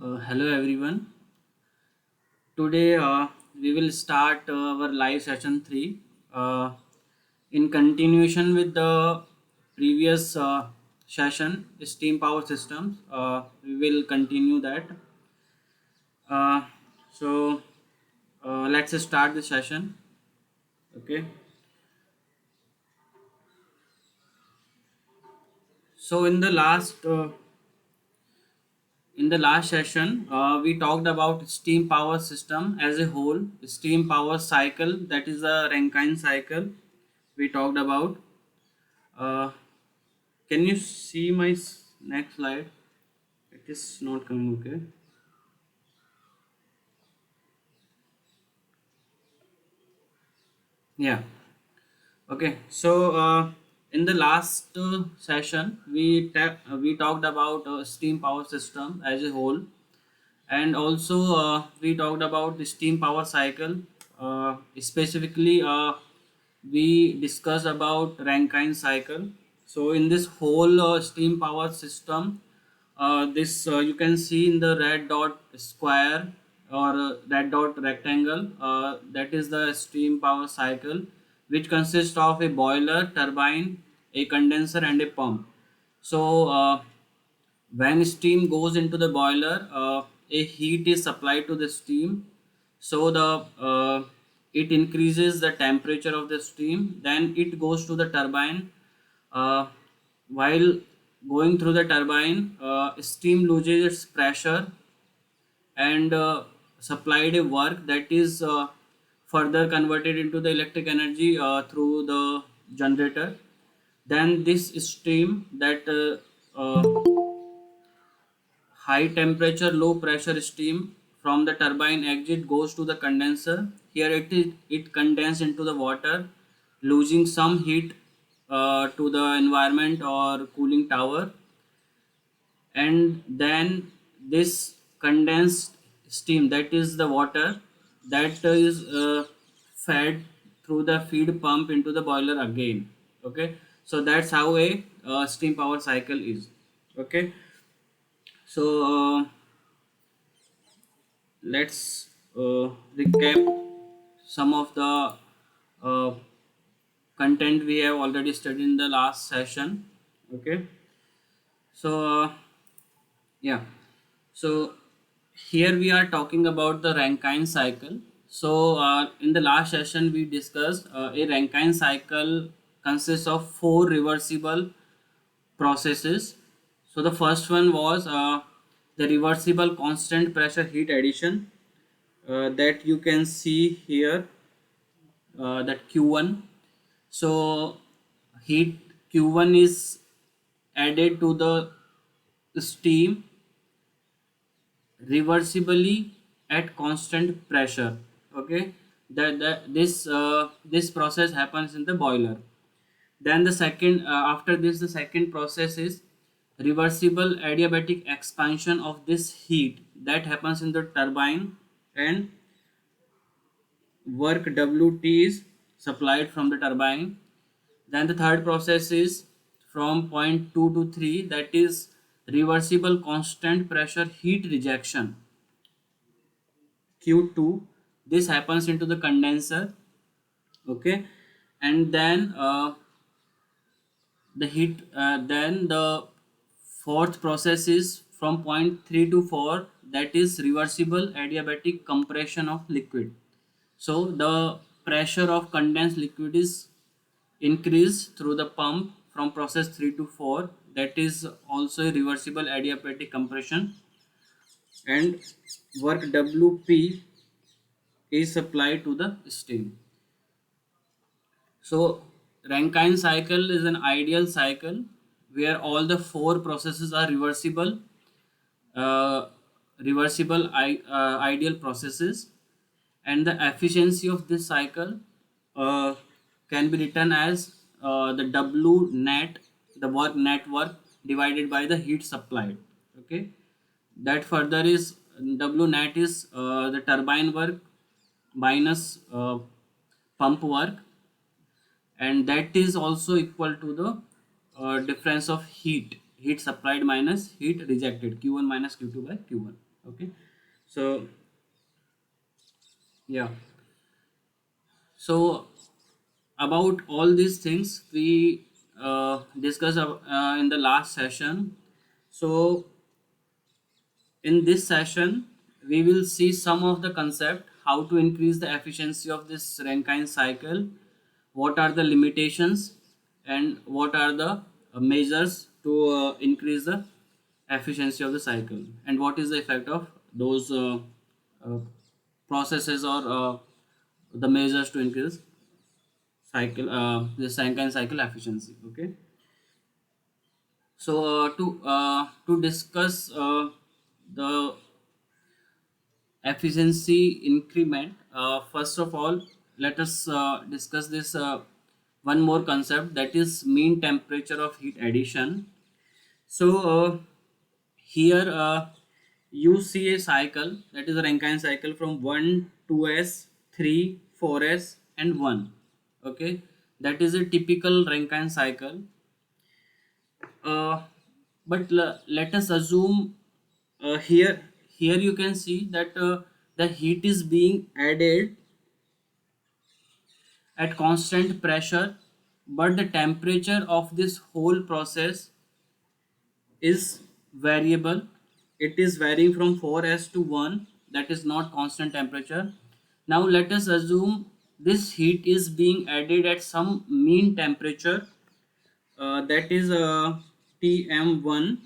Hello everyone. Today we will start our live session 3. In continuation with the previous session, steam power systems, we will continue that. Uh, so let's start the session. Okay. So in the last session, we talked about steam power system as a whole, steam power cycle, that is the Rankine cycle. We talked about. Uh, can you see my next slide? It is not coming. Okay. Yeah. Okay. So in the last session, we talked about steam power system as a whole, and also we talked about the steam power cycle. Specifically, we discussed about Rankine cycle. So in this whole steam power system, this you can see in the red dot square or red dot rectangle, that is the steam power cycle, which consists of a boiler, turbine, a condenser and a pump. So when steam goes into the boiler, a heat is supplied to the steam, so the it increases the temperature of the steam. Then it goes to the turbine. Uh, while going through the turbine, steam loses its pressure and supplied a work that is further converted into the electric energy through the generator. Then this steam, that high temperature low pressure steam from the turbine exit, goes to the condenser. Here it condenses into the water, losing some heat to the environment or cooling tower. And then this condensed steam, that is the water, that is fed through the feed pump into the boiler again. Okay, so that's how a steam power cycle is. Okay. So let's recap some of the uh, content we have already studied in the last session. Okay. So yeah. So here we are talking about the Rankine cycle. So in the last session we discussed a Rankine cycle consists of four reversible processes. So the first one was the reversible constant pressure heat addition, that you can see here, that Q1. So heat Q1 is added to the steam reversibly at constant pressure. Okay, this process happens in the boiler. Then the second, after this, the second process is reversible adiabatic expansion of this heat, that happens in the turbine, and work Wt is supplied from the turbine. Then the third process is from point 2 to 3, that is reversible constant pressure heat rejection, Q2. This happens into the condenser. Okay, and then then the fourth process is from point 3 to 4, that is reversible adiabatic compression of liquid. So the pressure of condensed liquid is increased through the pump from process 3 to 4, that is also a reversible adiabatic compression, and work Wp is supplied to the steam. So Rankine cycle is an ideal cycle where all the four processes are uh, ideal processes, and the efficiency of this cycle uh, can be written as the W net, the work network divided by the heat supplied. Okay, that further is W net is the turbine work minus pump work, and that is also equal to the difference of heat supplied minus heat rejected, Q1 minus Q2 by Q1. Okay, so yeah, so about all these things we discussed in the last session. So in this session we will see some of the concept how to increase the efficiency of this Rankine cycle, what are the limitations, and what are the measures to increase the efficiency of the cycle, and what is the effect of those uh, processes or the measures to increase cycle the Rankine cycle efficiency. Okay, so to discuss the efficiency increment, first of all let us discuss this one more concept, that is mean temperature of heat addition. So here you see a cycle, that is a Rankine cycle from 1 2s 3 4s and 1. Okay, that is a typical Rankine cycle. uh, but let us assume here you can see that the heat is being added at constant pressure, but the temperature of this whole process is variable. It is varying from 4s to 1, that is not constant temperature. Now let us assume this heat is being added at some mean temperature, that is Tm1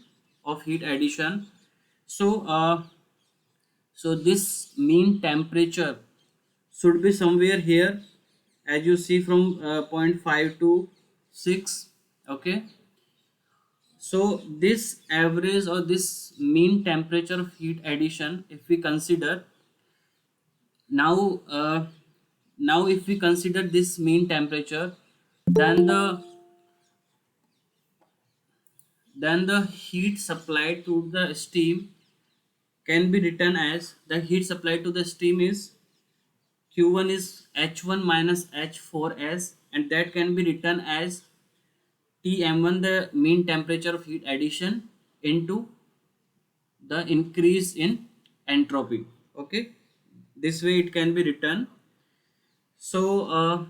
of heat addition. So so this mean temperature should be somewhere here, as you see from point 5 to 6. Okay, so this average or this mean temperature of heat addition, if we consider now, now if we consider this mean temperature, then the heat supplied to the steam can be written as, the heat supplied to the steam is Q1 is H1 minus H4s, and that can be written as Tm1, the mean temperature of heat addition, into the increase in entropy. Okay, this way it can be written. So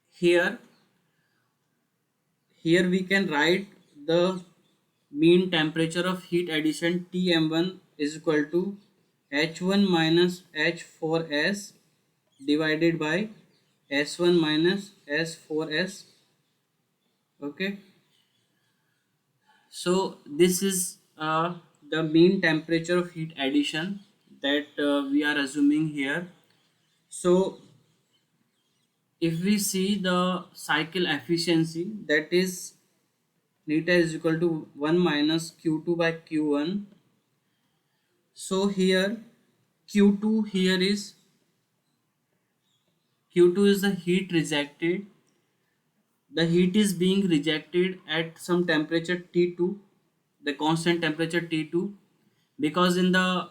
here here we can write the mean temperature of heat addition Tm1 is equal to H1 minus H4s divided by S1 minus S4s. Okay, so this is the mean temperature of heat addition that we are assuming here. So if we see the cycle efficiency, that is neta is equal to 1 minus q2 by q1. So here q2 here is, q2 is the heat rejected. The heat is being rejected at some temperature T2, the constant temperature T2, because in the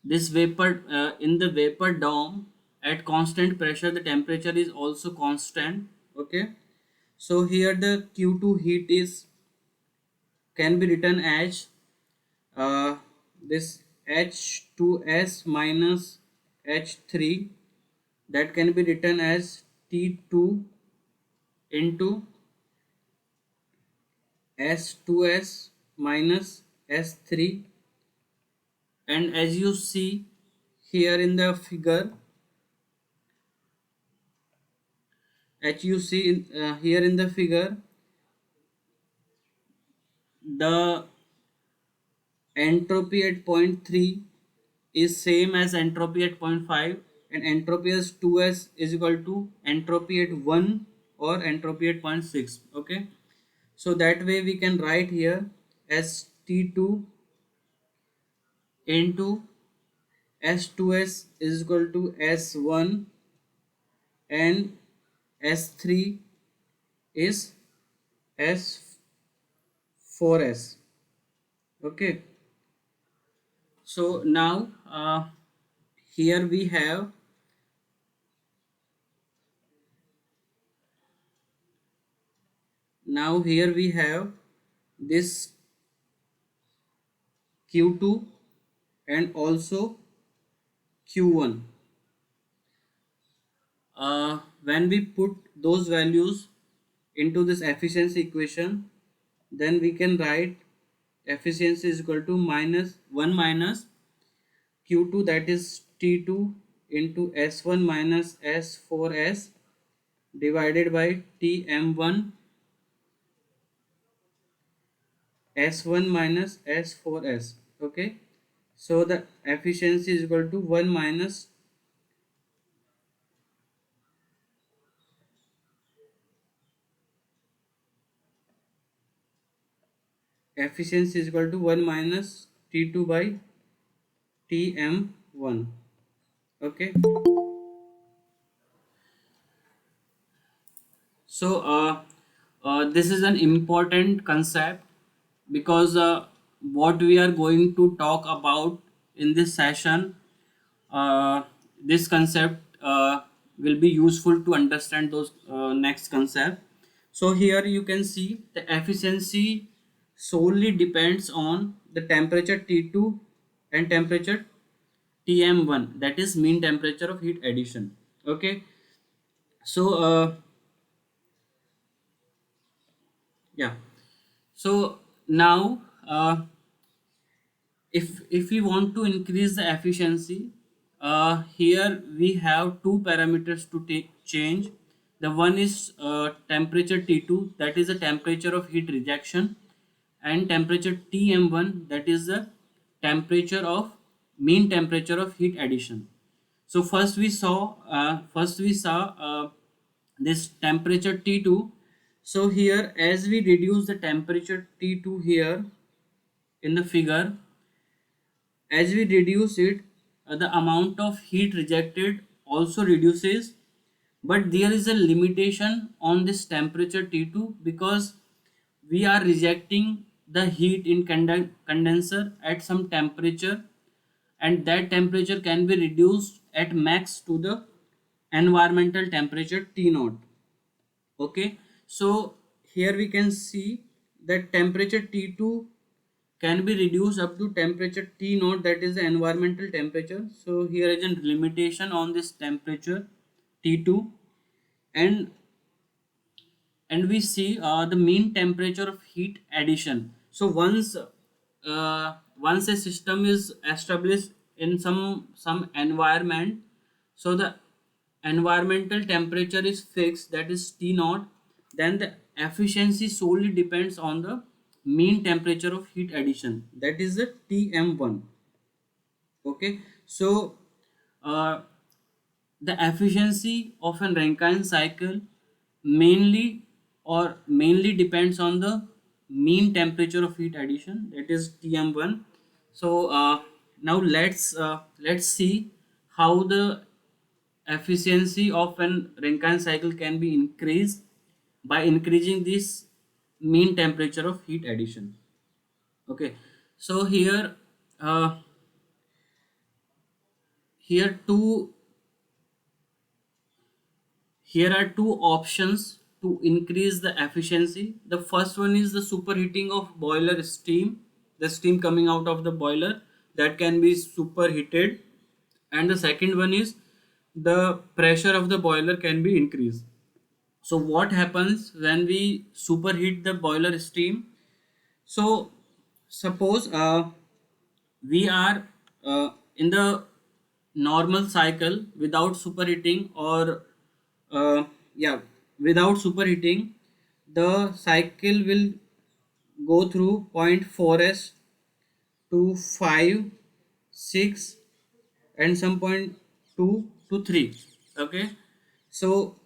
this vapor in the vapor dome at constant pressure the temperature is also constant. Okay, so here the q2 heat is can be written as this H2s minus H3, that can be written as T2 into S2s minus S3. And as you see here in the figure, as you see here in the figure, the entropy at point 3 is same as entropy at point 5, and entropy as 2s is equal to entropy at 1 or entropy at point 6. Okay, so that way we can write here as T2 into S2s is equal to S1, and S3 is S4s. Okay, so now here we have, now here we have this Q2 and also Q1. When we put those values into this efficiency equation, then we can write efficiency is equal to minus 1 minus Q2, that is T2 into S1 minus S4S divided by Tm1 S1 minus S4S. Okay, so the efficiency is equal to 1 minus efficiency is equal to 1 minus T2 by Tm1. Okay, so this is an important concept because what we are going to talk about in this session, uh, this concept will be useful to understand those next concept. So here you can see the efficiency solely depends on the temperature T2 and temperature Tm1, that is mean temperature of heat addition. Okay, so yeah, so now if we want to increase the efficiency, here we have two parameters to take change. The one is temperature T2, that is the temperature of heat rejection, and temperature Tm1, that is the temperature of mean temperature of heat addition. So first we saw this temperature T2. So here, as we reduce the temperature T2 here in the figure, as we reduce it, the amount of heat rejected also reduces, but there is a limitation on this temperature T2 because we are rejecting the heat in condenser at some temperature, and that temperature can be reduced at max to the environmental temperature T naught. Okay, so here we can see that temperature T2 can be reduced up to temperature T naught, that is the environmental temperature. So here is a limitation on this temperature T2, and we see the mean temperature of heat addition. So once a system is established in some environment, so the environmental temperature is fixed, that is T naught, then the efficiency solely depends on the mean temperature of heat addition, that is the Tm1. Okay, so uh, the efficiency of an Rankine cycle mainly depends on the mean temperature of heat addition, that is Tm1. So now let's see how the efficiency of an Rankine cycle can be increased by increasing this mean temperature of heat addition. Okay, so uh, here two here are two options to increase the efficiency. The first one is the superheating of boiler steam, the steam coming out of the boiler that can be superheated, and the second one is the pressure of the boiler can be increased. So what happens when we superheat the boiler steam? So suppose we are in the normal cycle without superheating, or yeah, without superheating, the cycle will go through point 4s to 5, 6, and some point 2 to 3. Okay, so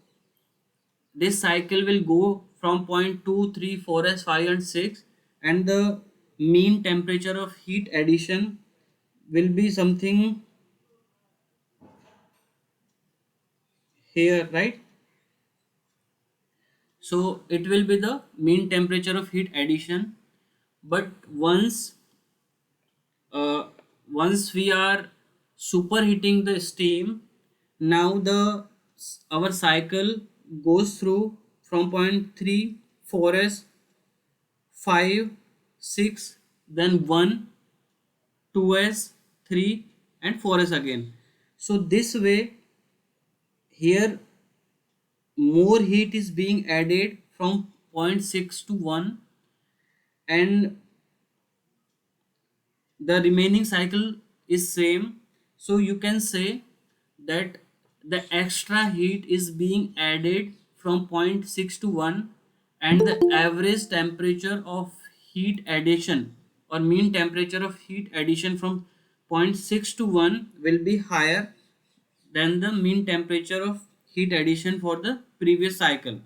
this cycle will go from point 2, 3, 4s, 5, and 6, and the mean temperature of heat addition will be something here, right? So it will be the mean temperature of heat addition, but uh, once we are superheating the steam, now the our cycle goes through from point 3, 4s, 5, 6, then 1, 2s, 3 and 4s again. So this way here more heat is being added from zero point 0.6 to 1, and the remaining cycle is same. So you can say that the extra heat is being added from zero point 0.6 to 1, and the average temperature of heat addition or mean temperature of heat addition from zero point 0.6 to 1 will be higher than the mean temperature of heat addition for the previous cycle.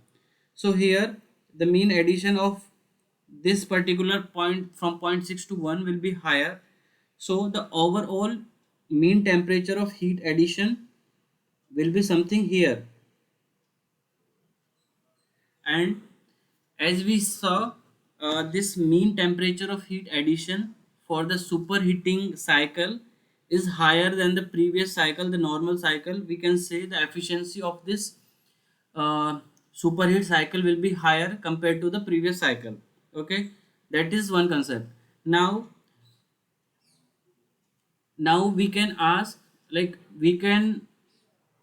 So here the mean addition of this particular point from zero point 0.6 to 1 will be higher. So the overall mean temperature of heat addition will be something here. And as we saw, this mean temperature of heat addition for the superheating cycle is higher than the previous cycle, the normal cycle. We can say the efficiency of this superheat cycle will be higher compared to the previous cycle. Okay, that is one concept. Now we can ask, like, we can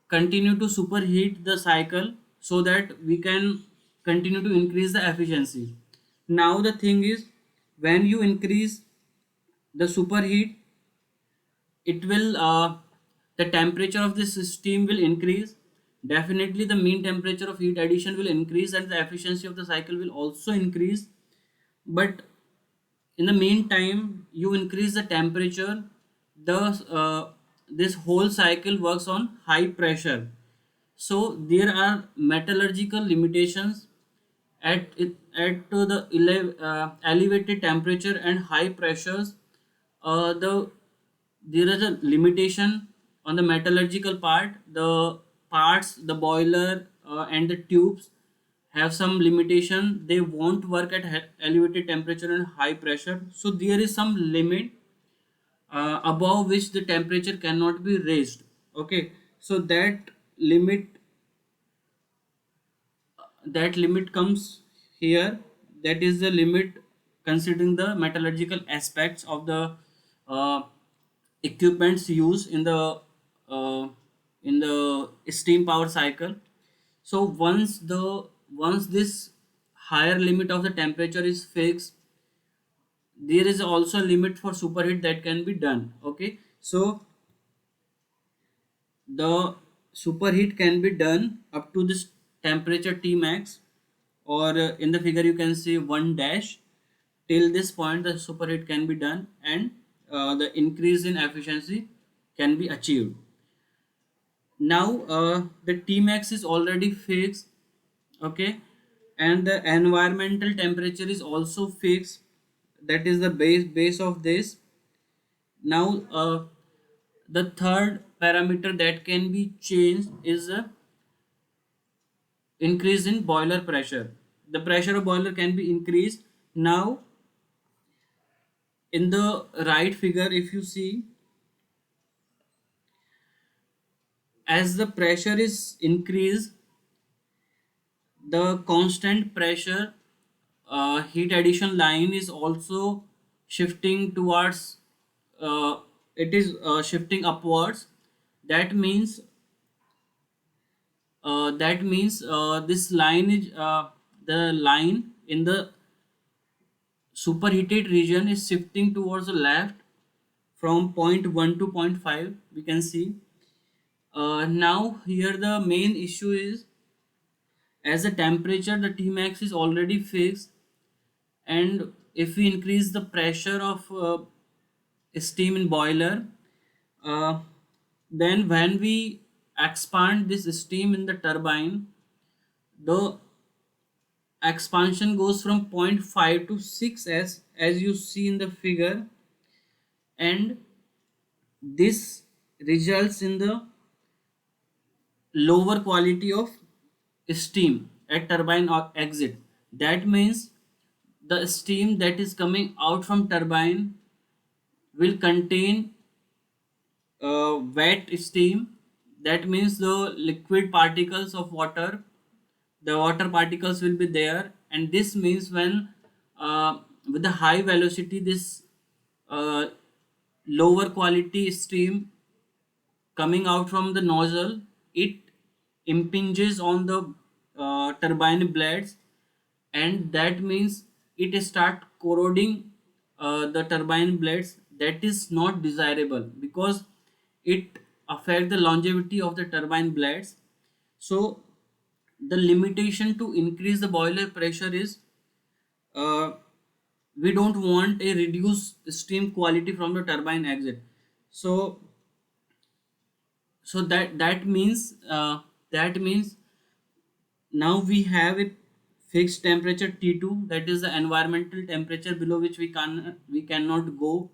continue to superheat the cycle so that we can continue to increase the efficiency. Now the thing is, when you increase the superheat, it will the temperature of this steam will increase. Definitely the mean temperature of heat addition will increase and the efficiency of the cycle will also increase. But in the meantime you increase the temperature, the this whole cycle works on high pressure. So there are metallurgical limitations at to the elevated temperature and high pressures. There is a limitation on the metallurgical part. The parts, the boiler and the tubes have some limitation. They won't work at elevated temperature and high pressure. So there is some limit above which the temperature cannot be raised. Okay, so that limit comes here. That is the limit considering the metallurgical aspects of the uh, equipments used uh, in the steam power cycle. So once this higher limit of the temperature is fixed, there is also a limit for superheat that can be done. Okay, so the superheat can be done up to this temperature T max, or in the figure you can see 1 dash. Till this point the superheat can be done, and the increase in efficiency can be achieved. Now the T max is already fixed. Okay, and the environmental temperature is also fixed. That is the base of this. Now the third parameter that can be changed is increase in boiler pressure. The pressure of boiler can be increased. Now in the right figure if you see, as the pressure is increased, the constant pressure heat addition line is also shifting towards it is shifting upwards. That means this line is the line in the superheated region is shifting towards the left from point 1 to point 5. We can see now here the main issue is, as the temperature the Tmax is already fixed, and if we increase the pressure of steam in boiler, uh, then when we expand this steam in the turbine, the expansion goes from point 0.5 to 6s as you see in the figure, and this results in the lower quality of steam at turbine or exit. That means the steam that is coming out from turbine will contain wet steam. That means the liquid particles of water, the water particles will be there, and this means when with the high velocity this uh, lower quality steam coming out from the nozzle, it impinges on the turbine blades, and that means it start corroding the turbine blades. That is not desirable because it affect the longevity of the turbine blades. So the limitation to increase the boiler pressure is, uh, we don't want a reduced steam quality from the turbine exit. So that means now we have a fixed temperature T2, that is the environmental temperature below which we cannot go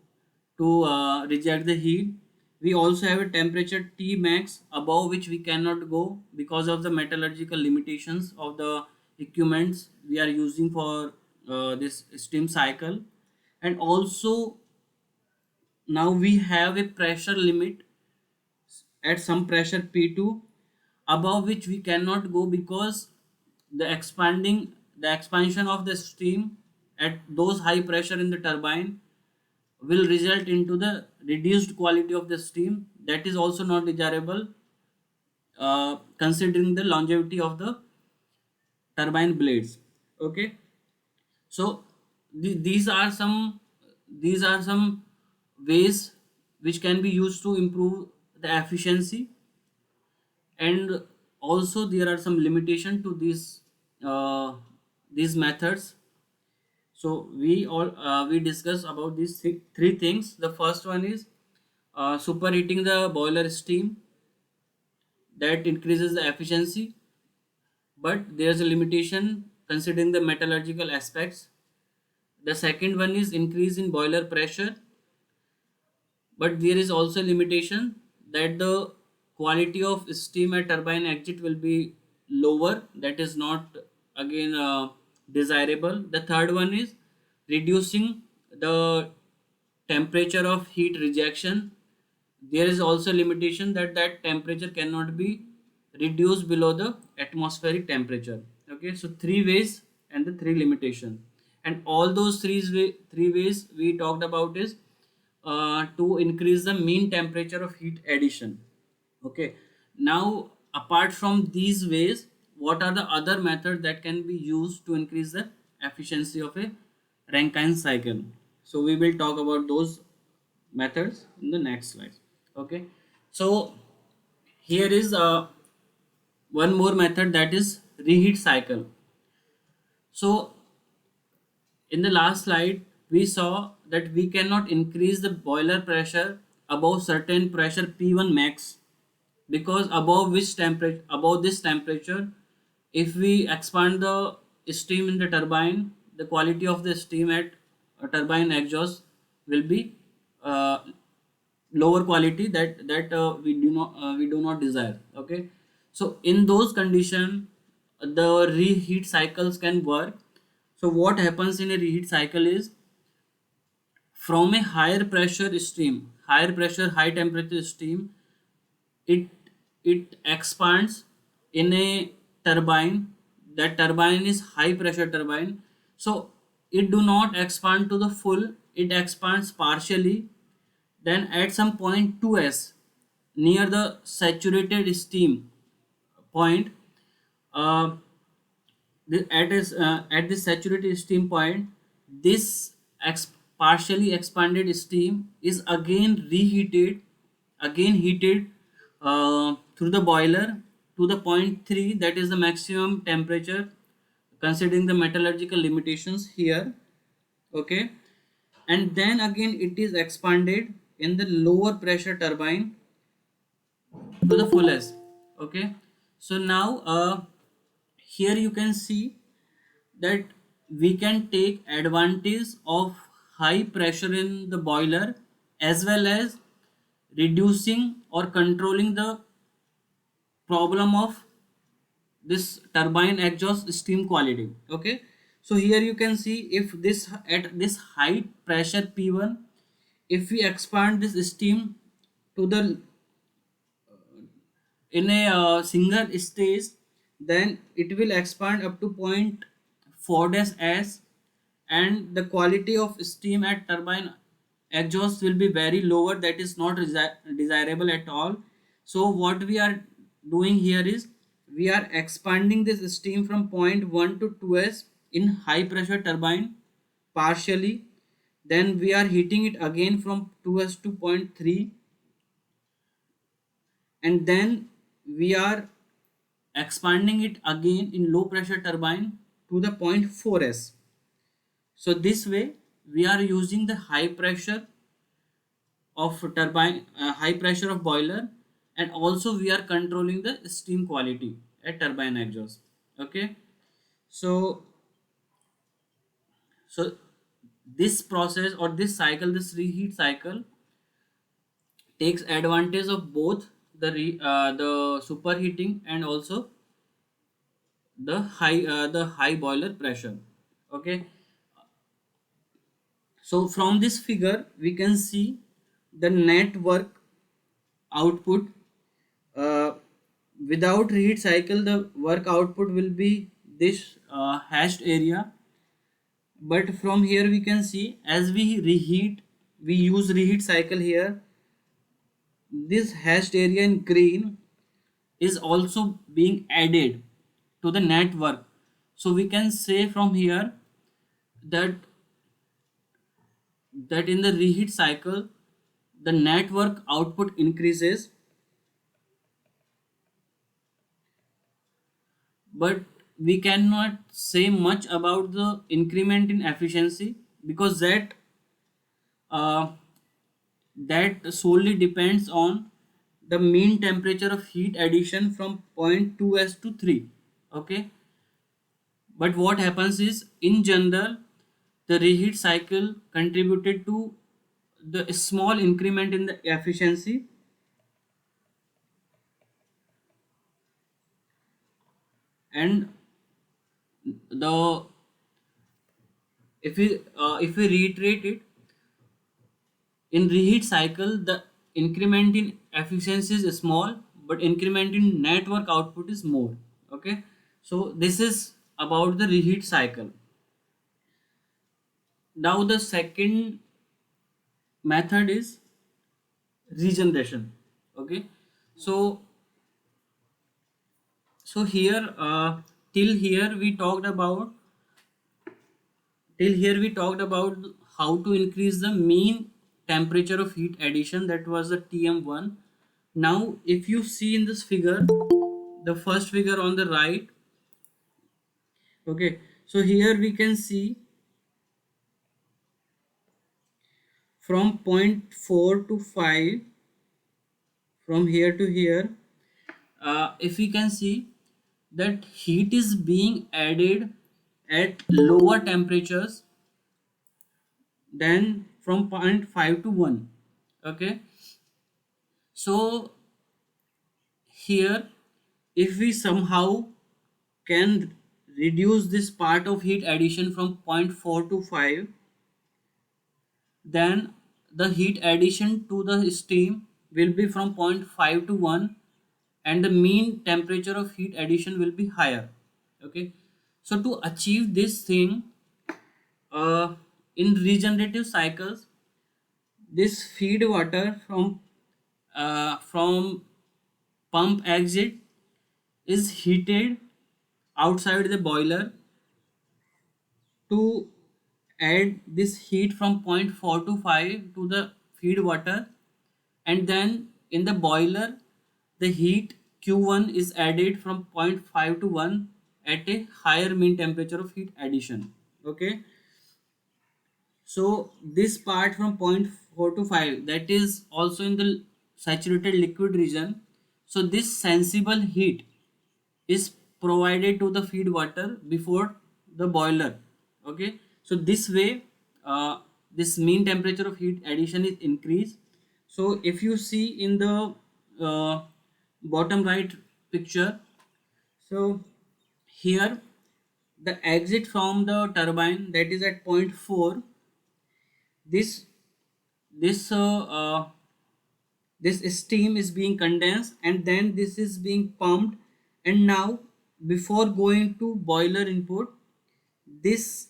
to reject the heat. We also have a temperature T max above which we cannot go because of the metallurgical limitations of the equipments we are using for this steam cycle. And also now we have a pressure limit at some pressure P2 above which we cannot go because the expansion of the steam at those high pressure in the turbine will result into the reduced quality of the steam. That is also not desirable, considering the longevity of the turbine blades. Okay, so these are some ways which can be used to improve the efficiency, and also there are some limitation to these methods. So we discuss about these three things. The first one is superheating the boiler steam, that increases the efficiency, but there's a limitation considering the metallurgical aspects. The second one is increase in boiler pressure, but there is also limitation that the quality of steam at turbine exit will be lower. That is not again desirable. The third one is reducing the temperature of heat rejection. There is also limitation that that temperature cannot be reduced below the atmospheric temperature. Okay, so three ways and the three limitation, and all those three ways we talked about is to increase the mean temperature of heat addition. Okay, now apart from these ways, what are the other methods that can be used to increase the efficiency of a Rankine cycle? So we will talk about those methods in the next slide. Okay, so here is one more method, that is reheat cycle. So in the last slide we saw that we cannot increase the boiler pressure above certain pressure P1 max, because above this temperature, if we expand the steam in the turbine, the quality of the steam at a turbine exhaust will be uh, lower quality, that we do not desire. Okay, so in those condition the reheat cycles can work. So what happens in a reheat cycle is, from a higher pressure high temperature steam, it it expands in a turbine. That turbine is high pressure turbine, so it do not expand to the full, it expands partially. Then at some point 2s, near the saturated steam point, uh, at this saturated steam point, this partially expanded steam is again heated through the boiler to the point 3, that is the maximum temperature considering the metallurgical limitations here. Okay, and then again it is expanded in the lower pressure turbine to the fullest. Okay, so now here you can see that we can take advantage of high pressure in the boiler, as well as reducing or controlling the problem of this turbine exhaust steam quality. Okay, so here you can see, if this at this high pressure P1, if we expand this steam to the in a single stage, then it will expand up to point 4 s, and the quality of steam at turbine exhaust will be very lower, that is not desirable at all. So what we are doing here is we are expanding this steam from point 1 to 2s in high pressure turbine partially, then we are heating it again from 2s to point 3, and then we are expanding it again in low pressure turbine to the point 4s. So this way we are using the high pressure of turbine, high pressure of boiler, and also we are controlling the steam quality at turbine exhaust. Okay, so so this process or this cycle, this reheat cycle, takes advantage of both the superheating and also the high boiler pressure. Okay, so from this figure we can see the net work output. uh, Without reheat cycle the work output will be this hashed area, but from here we can see as we reheat, we use reheat cycle here, this hashed area in green is also being added to the network. So we can say from here that in the reheat cycle the network output increases, but we cannot say much about the increment in efficiency because uh, that solely depends on the mean temperature of heat addition from point 2s to 3. Okay, but what happens is in general the reheat cycle contributed to the small increment in the efficiency, and the if we reiterate it, in reheat cycle the increment in efficiency is small but increment in network output is more. Okay, so this is about the reheat cycle. Now the second method is regeneration. Okay, so here till here we talked about till here we talked about how to increase the mean temperature of heat addition, that was the TM1. Now if you see in this figure, the first figure on the right, okay, so here we can see from point 4 to 5, from here to here, if we can see that heat is being added at lower temperatures than from point 5 to 1. Okay, so here if we somehow can reduce this part of heat addition from point 4 to 5, then the heat addition to the steam will be from point 0.5 to 1, and the mean temperature of heat addition will be higher. Okay, so to achieve this thing, uh, in regenerative cycles this feed water from pump exit is heated outside the boiler to add this heat from point 0.4 to 5 to the feed water, and then in the boiler the heat Q1 is added from point 0.5 to 1 at a higher mean temperature of heat addition. Okay, so this part from point 0.4 to 5, that is also in the saturated liquid region, so this sensible heat is provided to the feed water before the boiler. Okay, so this way this mean temperature of heat addition is increased. So if you see in the uh, bottom right picture, so here the exit from the turbine, that is at point 4, this this this steam is being condensed and then this is being pumped, and now before going to boiler input, this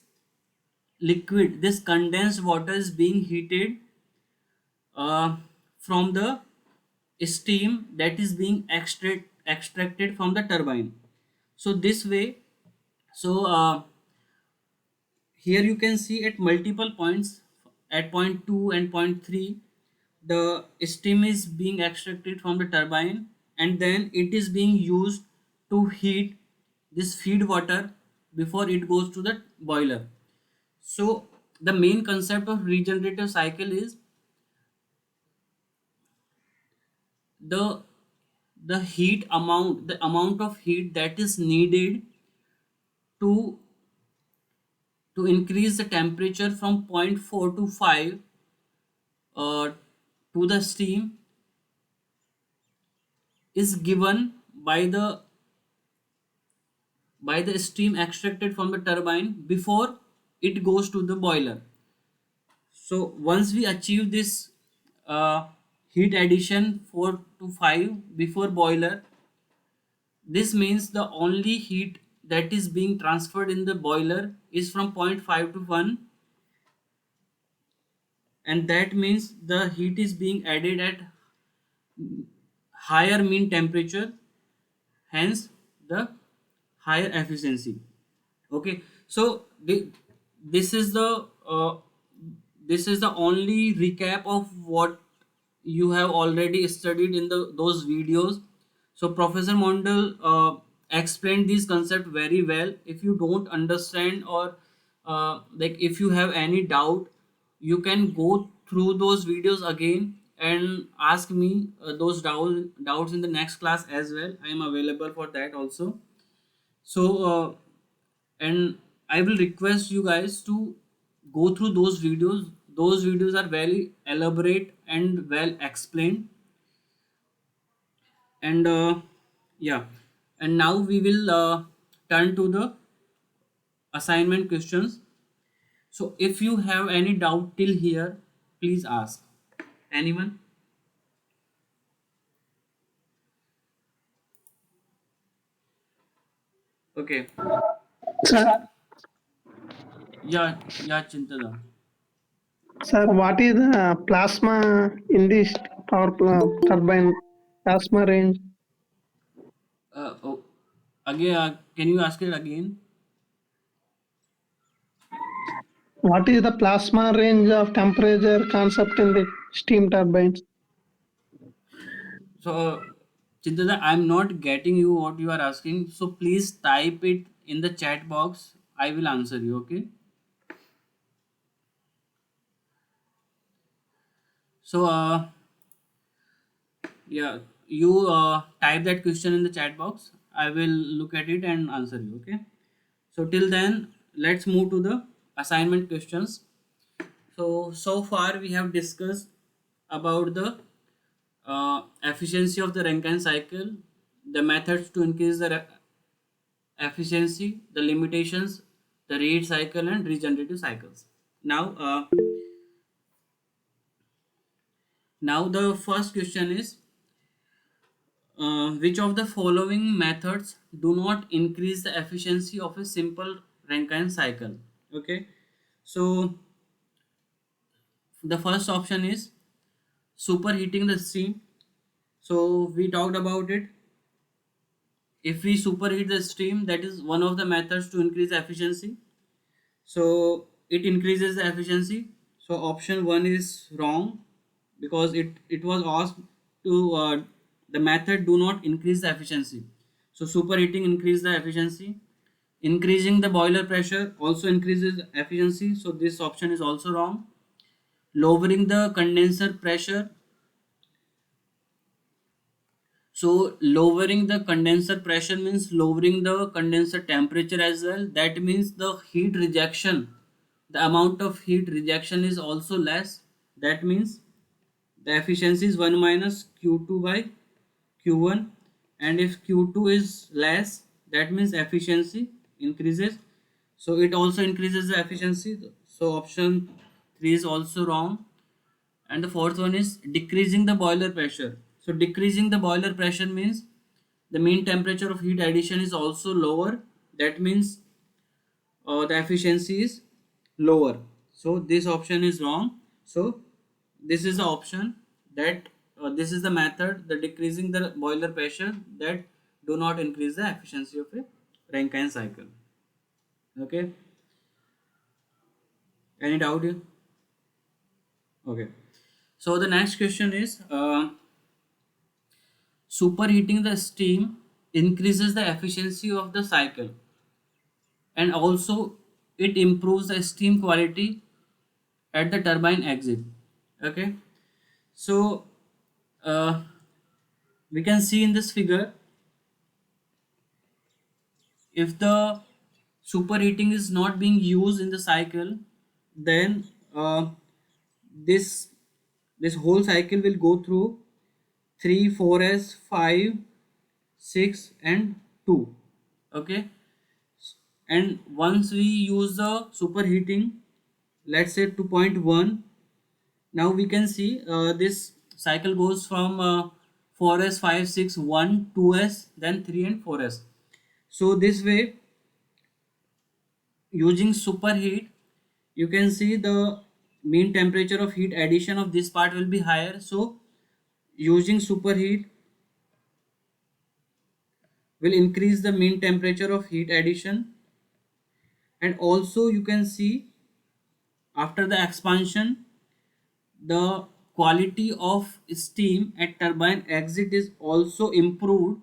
liquid, this condensed water is being heated uh, from the steam that is being extracted from the turbine. So this way, so here you can see at multiple points, at point 2 and point 3, the steam is being extracted from the turbine, and then it is being used to heat this feed water before it goes to the boiler. So the main concept of regenerative cycle is the the amount of heat that is needed to increase the temperature from point 4 to 5 uh, to the steam is given by the steam extracted from the turbine before it goes to the boiler. So once we achieve this heat addition 4 to 5 before boiler, this means the only heat that is being transferred in the boiler is from point 0.5 to 1, and that means the heat is being added at higher mean temperature, hence the higher efficiency. Okay, so this is the this is the only recap of what you have already studied in those videos. So Professor Mondal explained this concept very well. If you don't understand, or like if you have any doubt, you can go through those videos again and ask me those doubts in the next class as well. I am available for that also. So and I will request you guys to go through those videos are very elaborate and well explained. And yeah, and now we will turn to the assignment questions. So if you have any doubt till here, please ask. Anyone? Okay. Sir, Yeah, Chintada. sir, what is the plasma in this turbine plasma range? Oh, again, can you ask it again? What is the plasma range of temperature concept in the steam turbines? So, Chintata, I'm not getting you what you are asking. So please type it in the chat box. I will answer you. Okay. So yeah, you type that question in the chat box. I will look at it and answer you. Okay. So till then, let's move to the assignment questions. So far we have discussed about the efficiency of the Rankine cycle, the methods to increase the efficiency, the limitations, the rate cycle, and regenerative cycles. Now, now the first question is, which of the following methods do not increase the efficiency of a simple Rankine cycle? Okay, so the first option is superheating the steam. So we talked about it. If we superheat the steam, that is one of the methods to increase the efficiency. So it increases the efficiency. So option 1 is wrong, because it was asked to the method do not increase the efficiency. So superheating increase the efficiency. Increasing the boiler pressure also increases efficiency. So this option is also wrong. Lowering the condenser pressure. So lowering the condenser pressure means lowering the condenser temperature as well. That means the heat rejection, the amount of heat rejection is also less. That means the efficiency is 1 minus Q2 by Q1. And if Q2 is less, that means efficiency increases. So it also increases the efficiency. So option 3 is also wrong. And the fourth one is decreasing the boiler pressure. So decreasing the boiler pressure means the mean temperature of heat addition is also lower. That means the efficiency is lower. So this option is wrong. So this is the option that this is the method, the decreasing the boiler pressure, that do not increase the efficiency of a Rankine cycle. Okay, any doubt here? Okay, so the next question is superheating the steam increases the efficiency of the cycle, and also it improves the steam quality at the turbine exit. Okay, so uh, we can see in this figure, if the superheating is not being used in the cycle, then this this whole cycle will go through 3 4s 5 6 and 2. Okay, and once we use the superheating, let's say 2.1, now we can see this cycle goes from 4s 5 6 1 2s, then 3 and 4s. So this way, using superheat, you can see the mean temperature of heat addition of this part will be higher. So using superheat will increase the mean temperature of heat addition. And also you can see, after the expansion, the quality of steam at turbine exit is also improved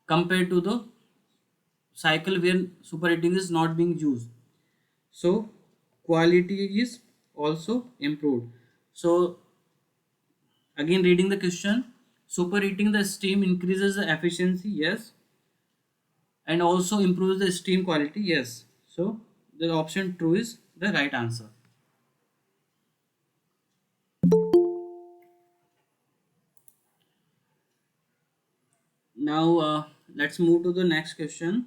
compared to the cycle where superheating is not being used. So quality is also improved. So again, reading the question, superheating the steam increases the efficiency, yes, and also improves the steam quality, yes. So the option true is the right answer. Now let's move to the next question.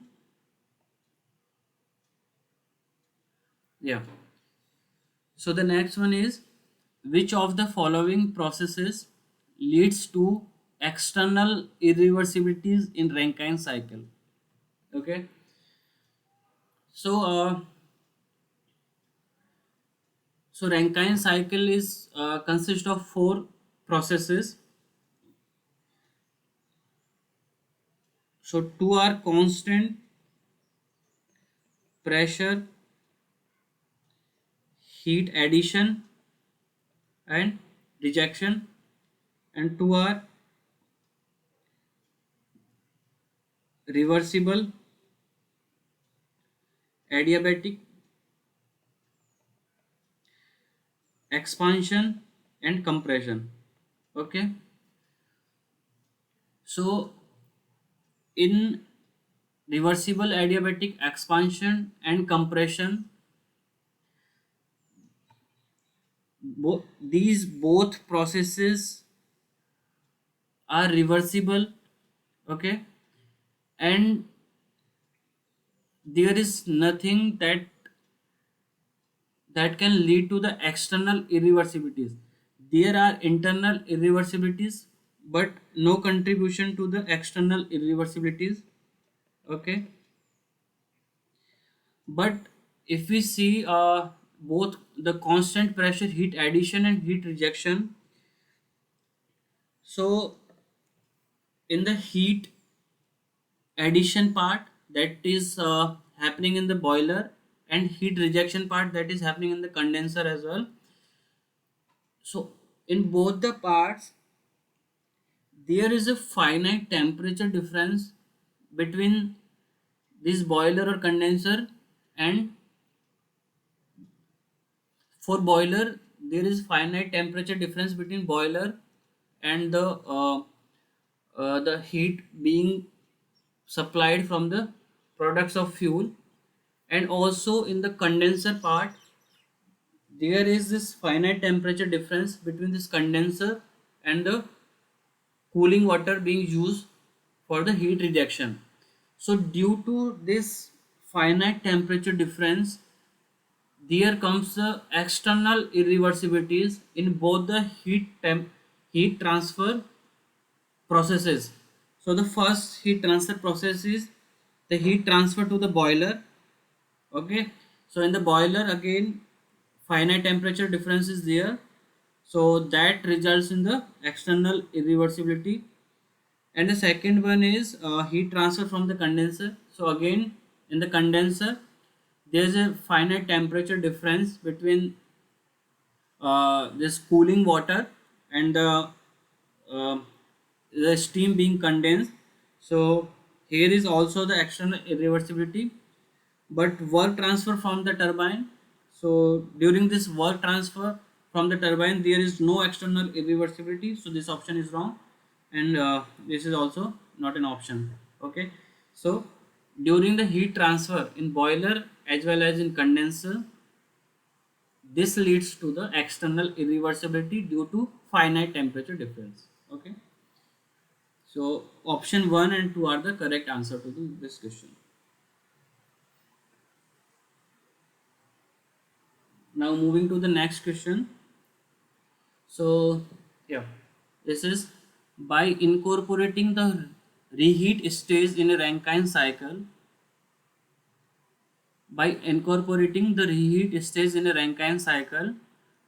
Yeah. So the next one is, which of the following processes leads to external irreversibilities in Rankine cycle? Okay. So Rankine cycle is consist of four processes. So two are constant pressure, heat addition and rejection, and two are reversible, adiabatic, expansion and compression. Okay, so in reversible, adiabatic, expansion and compression, these both processes are reversible. Okay, and there is nothing that can lead to the external irreversibilities. There are internal irreversibilities, but no contribution to the external irreversibilities. Okay, but if we see both the constant pressure heat addition and heat rejection, so in the heat addition part, that is happening in the boiler, and heat rejection part, that is happening in the condenser as well. So in both the parts, there is a finite temperature difference between this boiler or condenser. And for boiler, there is finite temperature difference between boiler and the heat being supplied from the products of fuel. And also in the condenser part, there is this finite temperature difference between this condenser and the cooling water being used for the heat rejection. So due to this finite temperature difference, there comes the external irreversibilities in both the heat transfer processes. So the first heat transfer process is the heat transfer to the boiler. Okay, so in the boiler, again, finite temperature difference is there. So that results in the external irreversibility. And the second one is heat transfer from the condenser. So again, in the condenser there is a finite temperature difference between this cooling water and uh, the steam being condensed. So here is also the external irreversibility, but work transfer from the turbine. So during this work transfer from the turbine there is no external irreversibility, so this option is wrong, and this is also not an option. Okay, so during the heat transfer in boiler as well as in condenser, this leads to the external irreversibility due to finite temperature difference. Okay, so option 1 and 2 are the correct answer to this question. Now moving to the next question. So yeah, this is by incorporating the reheat stage in a Rankine cycle. By incorporating the reheat stage in a Rankine cycle,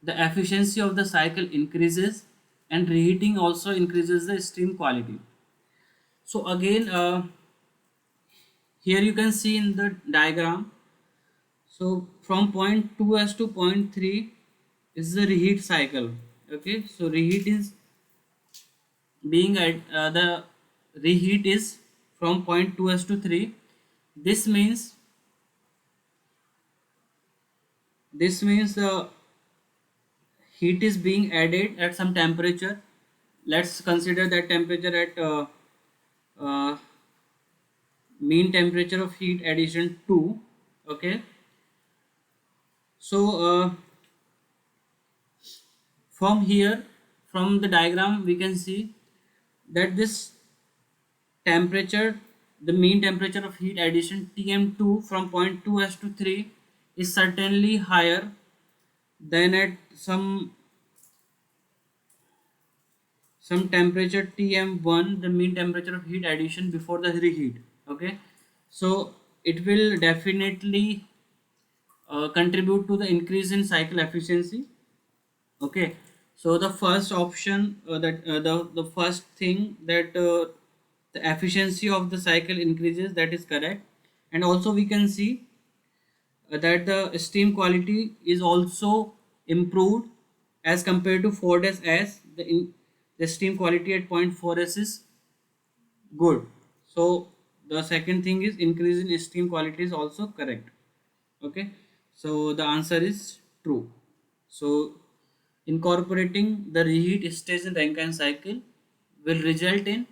the efficiency of the cycle increases, and reheating also increases the steam quality. So again, here you can see in the diagram. So from point 2s to point 3 is the reheat cycle. Okay, so reheat is being at the reheat is from point 2s to 3. This means the heat is being added at some temperature. Let's consider that temperature at uh, mean temperature of heat addition 2. Okay, so from here, from the diagram we can see that this temperature, the mean temperature of heat addition Tm2 from point 2s to 3 is certainly higher than at some temperature Tm1, the mean temperature of heat addition before the reheat. Okay, so it will definitely contribute to the increase in cycle efficiency. Okay, so the first option, the first thing that the efficiency of the cycle increases, that is correct. And also we can see that the steam quality is also improved as compared to 4s, as the steam quality at point 4s is good. So the second thing is increase in steam quality is also correct. Okay, so the answer is true. So incorporating the reheat stage in Rankine cycle will result in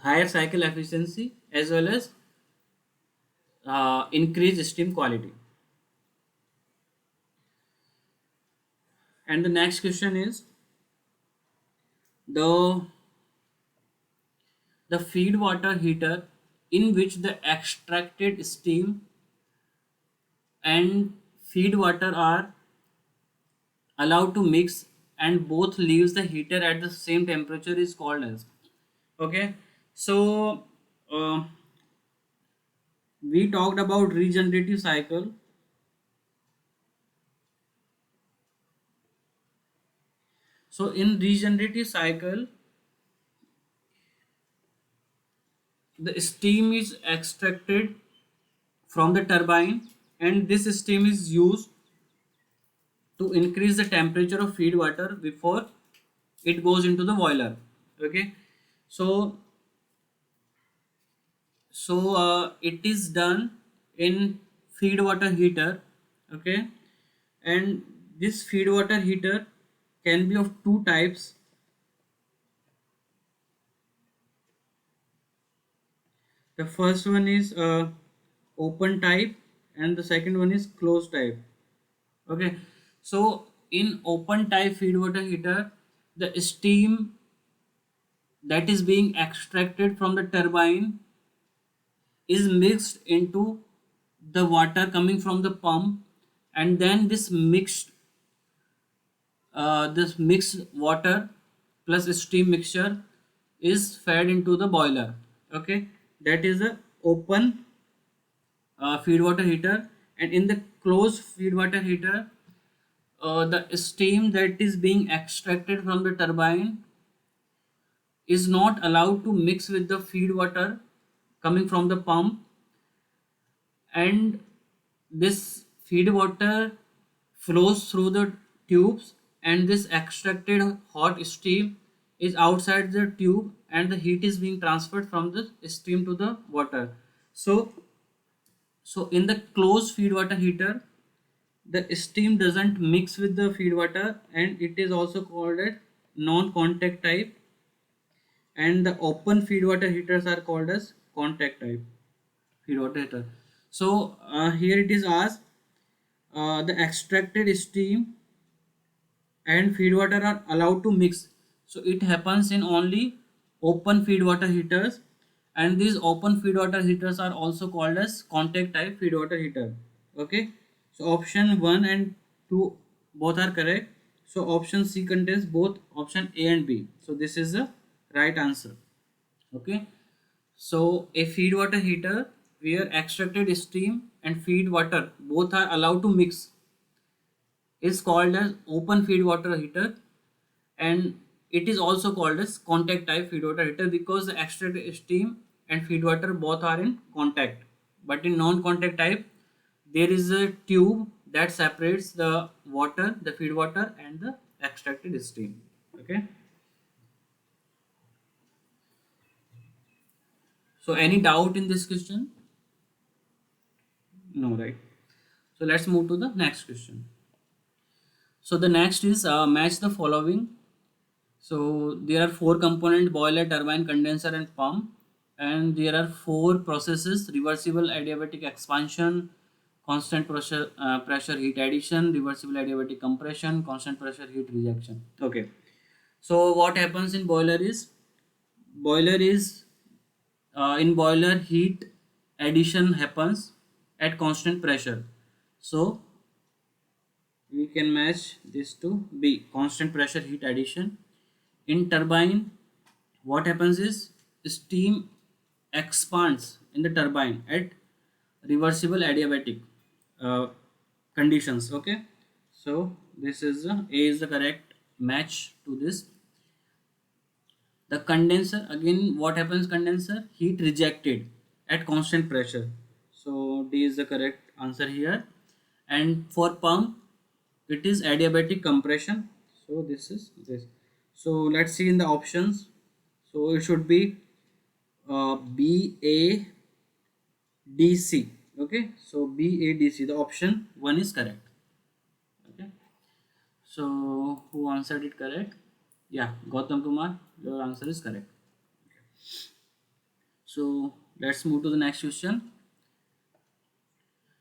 higher cycle efficiency as well as increased steam quality. And the next question is the feed water heater in which the extracted steam and feed water are allowed to mix and both leaves the heater at the same temperature is called as. Okay, so we talked about regenerative cycle. So in regenerative cycle, the steam is extracted from the turbine, and this steam is used to increase the temperature of feed water before it goes into the boiler. Okay, so it is done in feed water heater. Okay, and this feed water heater can be of two types. The first one is open type and the second one is closed type. Okay, so in open type feed water heater, the steam that is being extracted from the turbine is mixed into the water coming from the pump, and then this mixed water plus steam mixture is fed into the boiler. Okay, that is a open feed water heater. And in the closed feed water heater, the steam that is being extracted from the turbine is not allowed to mix with the feed water coming from the pump, and this feed water flows through the tubes, and this extracted hot steam is outside the tube, and the heat is being transferred from the steam to the water. So so in the closed feed water heater, the steam doesn't mix with the feed water, and it is also called as non-contact type, and the open feed water heaters are called as contact type feed water heater. So here it is asked, the extracted steam and feed water are allowed to mix. So it happens in only open feed water heaters, and these open feed water heaters are also called as contact type feed water heater. Okay, so option 1 and 2 both are correct. So option C contains both option A and B. So this is the right answer. Okay, so a feed water heater where extracted steam and feed water both are allowed to mix is called as open feed water heater, and it is also called as contact type feed water heater because the extracted steam and feed water both are in contact. But in non-contact type, there is a tube that separates the water, the feed water, and the extracted steam. Okay, so any doubt in this question? No, right? So let's move to the next question. So the next is match the following. So there are four component: boiler, turbine, condenser, and pump. And there are four processes: reversible adiabatic expansion, constant pressure heat addition, reversible adiabatic compression, constant pressure heat rejection. Okay. So what happens in boiler is, boiler is in boiler heat addition happens at constant pressure. So we can match this to B, constant pressure heat addition. In turbine, what happens is steam expands in the turbine at reversible adiabatic uh, conditions. Okay, so this is A is the correct match to this. The condenser, again what happens, condenser heat rejected at constant pressure. So D is the correct answer here. And for pump, it is adiabatic compression. So this is this. So let's see in the options. So it should be B A D C. Okay, so B A D C, the option 1 is correct. Okay, so who answered it correct? Yeah, Gautam Kumar, your answer is correct. So let's move to the next question.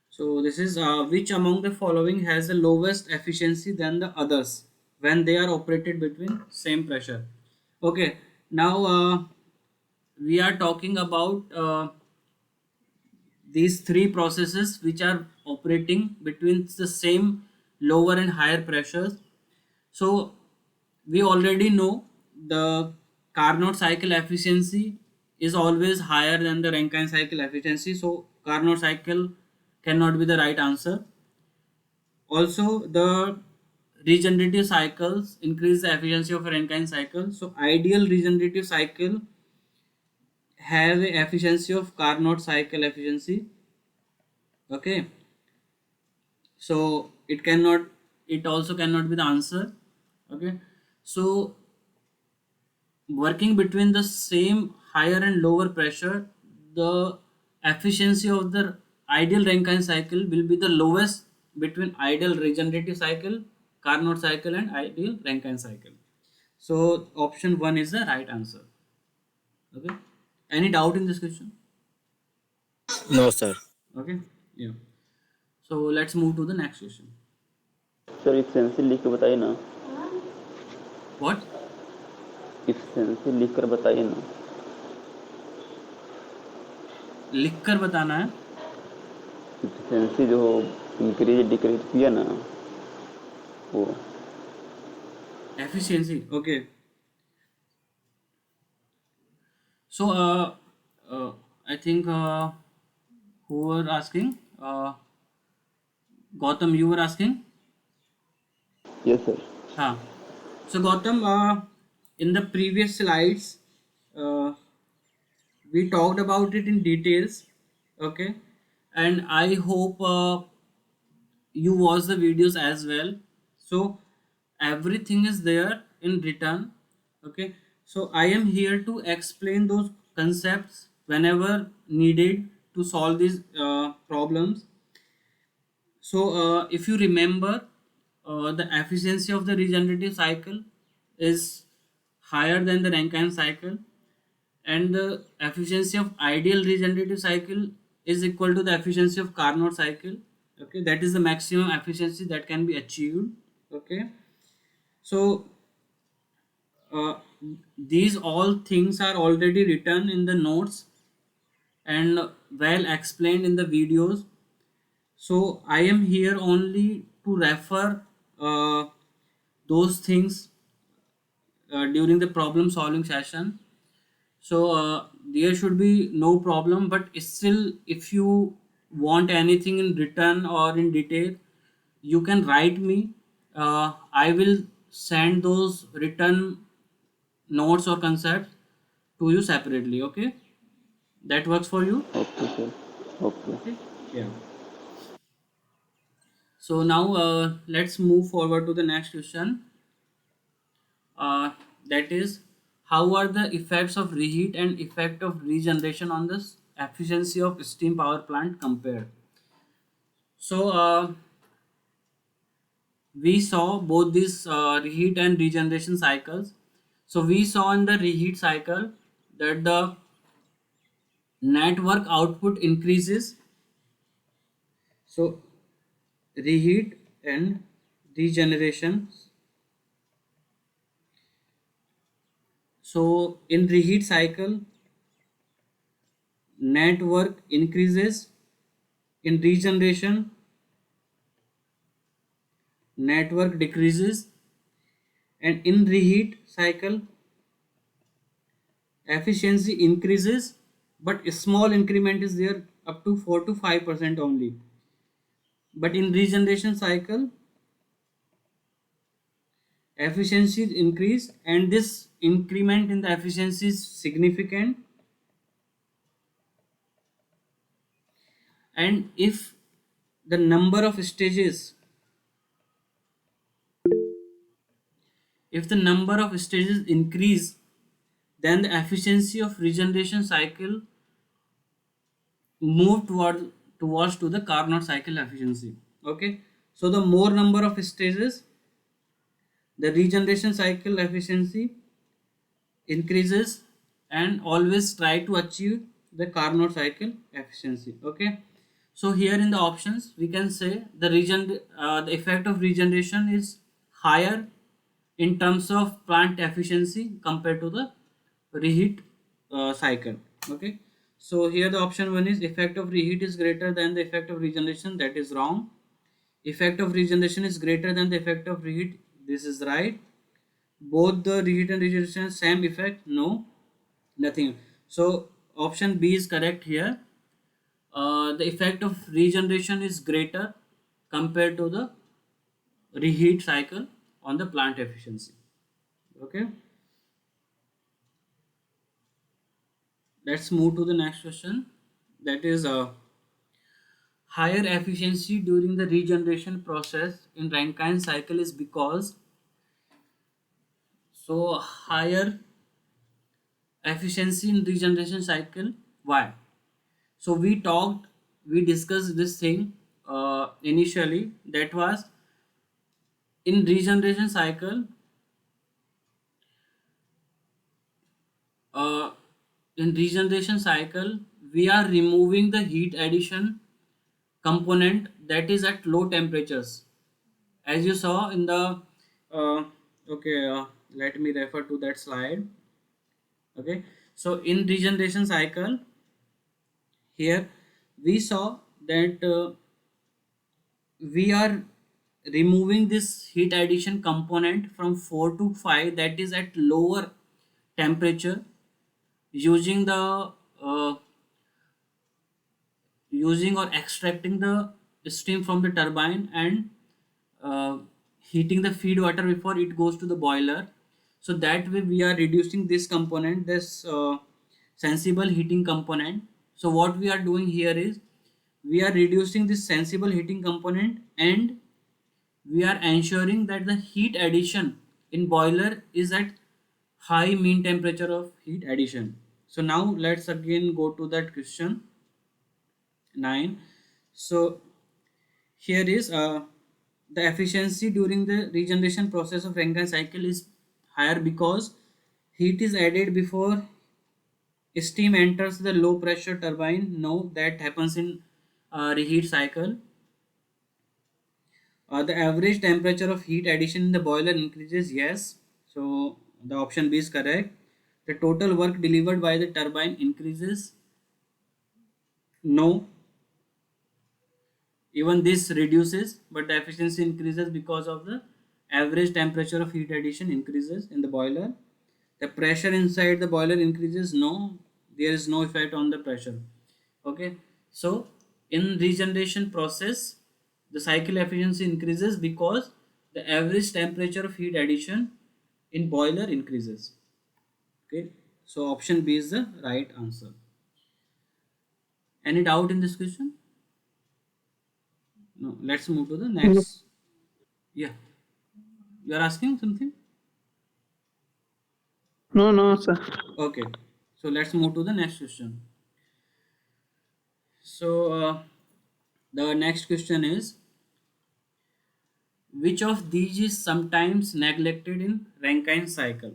So this is which among the following has the lowest efficiency than the others when they are operated between same pressure? Okay, now we are talking about these three processes which are operating between the same lower and higher pressures. So we already know the Carnot cycle efficiency is always higher than the Rankine cycle efficiency. So Carnot cycle cannot be the right answer. Also, the regenerative cycles increase the efficiency of a Rankine cycle. So ideal regenerative cycle have a efficiency of Carnot cycle efficiency. Okay, so it cannot, it also cannot be the answer. Okay, so working between the same higher and lower pressure, the efficiency of the ideal Rankine cycle will be the lowest between ideal regenerative cycle, Carnot cycle, and ideal Rankine cycle. So option 1 is the right answer. Okay, any doubt in this question? No, sir. Okay, yeah. So let's move to the next question. Sir efficiency लिख के बताइए ना. What? Efficiency लिख कर बताइए ना. लिख कर बताना है? इफिशिएंसी जो इंक्रीज डिक्रीज किया ना वो. Efficiency. Okay. So I think who were asking? Gautam, you were asking. Yes, sir. Huh. So Gautam, in the previous slides, uh, we talked about it in details, okay, and I hope you watch the videos as well. So everything is there in written, okay. So I am here to explain those concepts whenever needed to solve these problems. So if you remember, the efficiency of the regenerative cycle is higher than the Rankine cycle, and the efficiency of ideal regenerative cycle is equal to the efficiency of Carnot cycle. Okay, that is the maximum efficiency that can be achieved. Okay, so uh, these all things are already written in the notes and well explained in the videos. So I am here only to refer uh, those things during the problem solving session. So there should be no problem, but still if you want anything in written or in detail, you can write me. I will send those written notes or concepts to you separately. Okay, that works for you. Okay, sir. Okay. Okay, yeah. So now let's move forward to the next question. uh, that is, how are the effects of reheat and effect of regeneration on the efficiency of steam power plant compared? So we saw both these reheat and regeneration cycles. So we saw in the reheat cycle that the network output increases. So reheat and regeneration. So in reheat cycle, network increases. In regeneration, network decreases. And in reheat cycle, efficiency increases, but a small increment is there up to 4 to 5% only. But in regeneration cycle, efficiency increase, and this increment in the efficiency is significant. And if the number of stages, if the number of stages increase, then the efficiency of regeneration cycle move towards to the Carnot cycle efficiency. Okay, so the more number of stages, the regeneration cycle efficiency increases, and always try to achieve the Carnot cycle efficiency. Okay, so here in the options we can say the effect of regeneration is higher in terms of plant efficiency compared to the reheat cycle. Okay, so here the option one is effect of reheat is greater than the effect of regeneration. That is wrong. Effect of regeneration is greater than the effect of reheat. This is right. Both the reheat and regeneration same effect. No, nothing. So option B is correct here. The effect of regeneration is greater compared to the reheat cycle on the plant efficiency. Okay, let's move to the next question. That is, higher efficiency during the regeneration process in Rankine cycle is because, so higher efficiency in regeneration cycle. Why? So we discussed this thing initially. That was in regeneration cycle. Uh, in regeneration cycle, we are removing the heat addition component that is at low temperatures, as you saw in the. Uh, okay, let me refer to that slide. Okay, so in regeneration cycle, here we saw that we are removing this heat addition component from 4 to 5, that is at lower temperature, using the using or extracting the steam from the turbine and uh, heating the feed water before it goes to the boiler. So that way we are reducing this component, this sensible heating component. So what we are doing here is we are reducing this sensible heating component, and we are ensuring that the heat addition in boiler is at high mean temperature of heat addition. So now let's again go to that question 9. So here is the efficiency during the regeneration process of Rankine cycle is higher because heat is added before steam enters the low pressure turbine. No, that happens in reheat cycle. The average temperature of heat addition in the boiler increases. Yes, so the option B is correct. The total work delivered by the turbine increases. No, even this reduces, but the efficiency increases because of the average temperature of heat addition increases in the boiler. The pressure inside the boiler increases. No, there is no effect on the pressure. Okay, so in regeneration process the cycle efficiency increases because the average temperature of heat addition in boiler increases. Okay, so option B is the right answer. Any doubt in this question? No, let's move to the No, next. Yeah, you are asking something. no, no, sir. Okay, so let's move to the next question. So the next question is, which of these is sometimes neglected in Rankine cycle?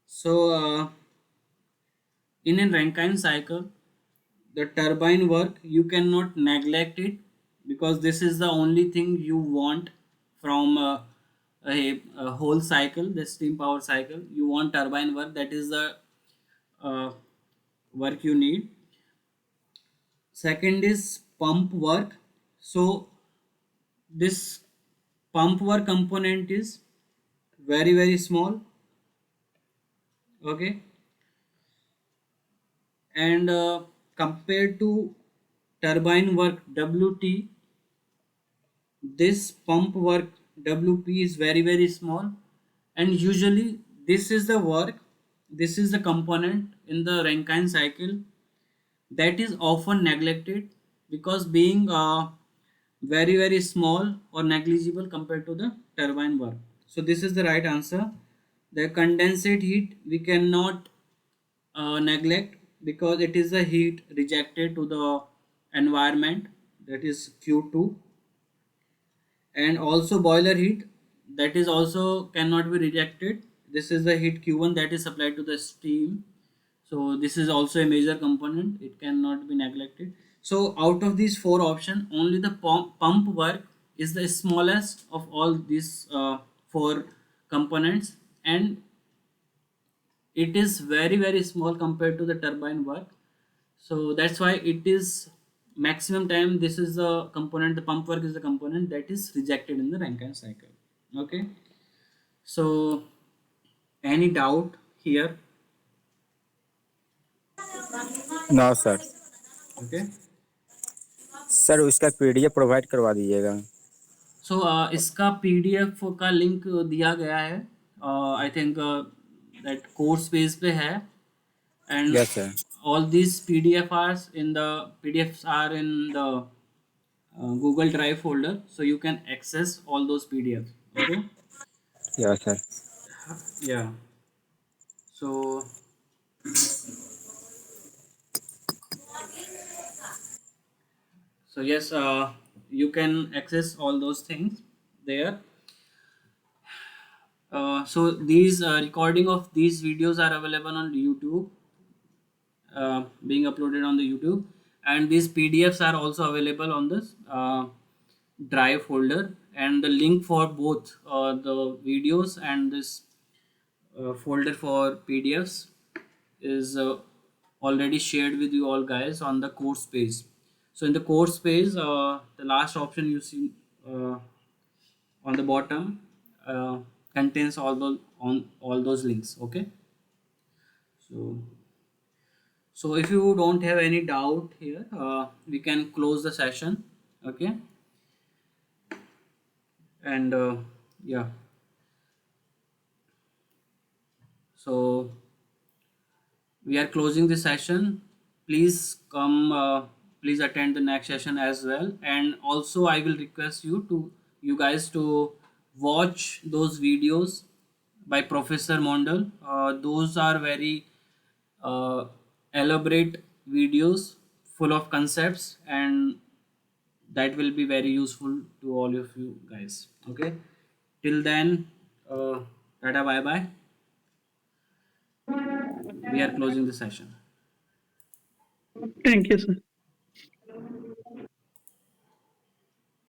So in a Rankine cycle, the turbine work you cannot neglect it, because this is the only thing you want from a whole cycle, the steam power cycle. You want turbine work, that is the uh, work you need. Second is pump work. So this pump work component is very small. Okay, and compared to turbine work WT, this pump work WP is very small, and usually this is the work, this is the component in the Rankine cycle that is often neglected, because being very small or negligible compared to the turbine work. So this is the right answer. The condensate heat we cannot neglect, because it is the heat rejected to the environment, that is Q2. And also boiler heat, that is also cannot be rejected. This is the heat Q1 that is supplied to the steam. So this is also a major component, it cannot be neglected. So out of these four options, only the pump work is the smallest of all these four components, and it is very small compared to the turbine work. So that's why it is maximum time, this is the component, the pump work is the component that is rejected in the Rankine cycle. Okay, so any doubt here? No sir. Okay, sir उसका PDF provide करवा दीजिएगा. सो इसका PDF का link दिया गया है, I think that course page पे है, and yes sir. all these PDFs are in the Google Drive folder, so you can access all those PDFs. Okay, yes sir. yeah. So yes, you can access all those things there. So these recording of these videos are available on YouTube, being uploaded on the YouTube, and these PDFs are also available on this drive folder, and the link for both the videos and this folder for PDFs is already shared with you all guys on the course page. So in the course page, the last option you see on the bottom contains all those links. Okay, so if you don't have any doubt here, we can close the session. Okay, And yeah, so we are closing the session. Please come, please attend the next session as well. And also I will request you guys to watch those videos by Professor Mondal. Those are very uh, elaborate videos full of concepts, and that will be very useful to all of you guys. Okay, till then, tata, bye bye. We are closing the session. Thank you, sir.